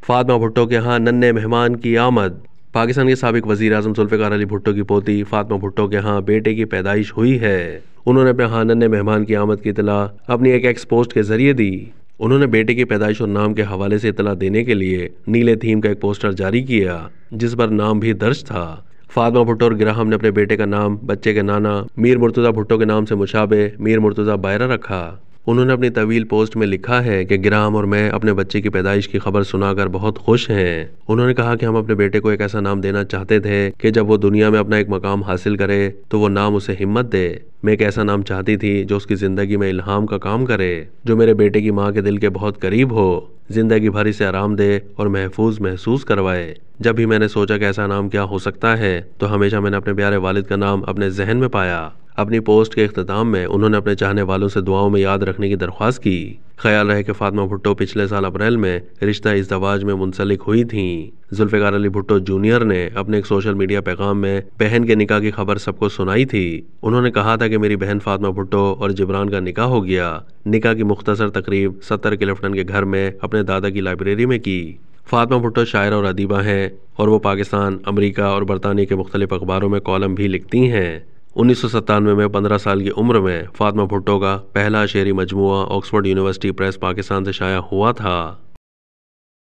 फातिमा भुट्टो के यहाँ नन्हे मेहमान की आमद। पाकिस्तान के साबिक वजीर आजम जुल्फ़िकार अली भुट्टो की पोती फातिमा भुट्टो के यहाँ बेटे की पैदाइश हुई है। उन्होंने अपने यहाँ नन्हे मेहमान की आमद की इतला अपनी एक एक्स पोस्ट के जरिए दी। उन्होंने बेटे की पैदाइश और नाम के हवाले से इतला देने के लिए नीले थीम का एक पोस्टर जारी किया जिस पर नाम भी दर्ज था। फातिमा भुट्टो और ग्राहम ने अपने बेटे का नाम बच्चे के नाना मीर मुर्तज़ा भुट्टो के नाम से मुशाबे मीर मुर्तज़ा बायरा रखा। उन्होंने अपनी तवील पोस्ट में लिखा है कि ग्राहम और मैं अपने बच्चे की पैदाइश की खबर सुनाकर बहुत खुश हैं। उन्होंने कहा कि हम अपने बेटे को एक ऐसा नाम देना चाहते थे कि जब वो दुनिया में अपना एक मकाम हासिल करे तो वो नाम उसे हिम्मत दे। मैं एक ऐसा नाम चाहती थी जो उसकी ज़िंदगी में इल्हाम का काम करे, जो मेरे बेटे की माँ के दिल के बहुत करीब हो, जिंदगी भर इसे आराम दे और महफूज महसूस करवाए। जब भी मैंने सोचा कि ऐसा नाम क्या हो सकता है तो हमेशा मैंने अपने प्यारे वालिद का नाम अपने जहन में पाया। अपनी पोस्ट के इख्तिताम में उन्होंने अपने चाहने वालों से दुआओं में याद रखने की दरख्वास्त की। ख्याल रहे कि फातिमा भुट्टो पिछले साल अप्रैल में रिश्ता इज़्दवाज में मुंसलिक हुई थीं। जुल्फ़िकार अली भुट्टो जूनियर ने अपने एक सोशल मीडिया पैगाम में बहन के निकाह की खबर सबको सुनाई थी। उन्होंने कहा था कि मेरी बहन फातिमा भुट्टो और जिब्रान का निकाह हो गया। निकाह की मुख्तसर तकरीब 70 क्लिफ्टन के घर में अपने दादा की लाइब्रेरी में की। फातिमा भुट्टो शायरा और अदीबा हैं और वो पाकिस्तान, अमरीका और बरतानिया के मुख्तलिफ अखबारों में कॉलम भी लिखती हैं। 1997 में 15 साल की उम्र में फातिमा भुट्टो का पहला शेरी मजमुआ ऑक्सफोर्ड यूनिवर्सिटी प्रेस पाकिस्तान से शाया हुआ था।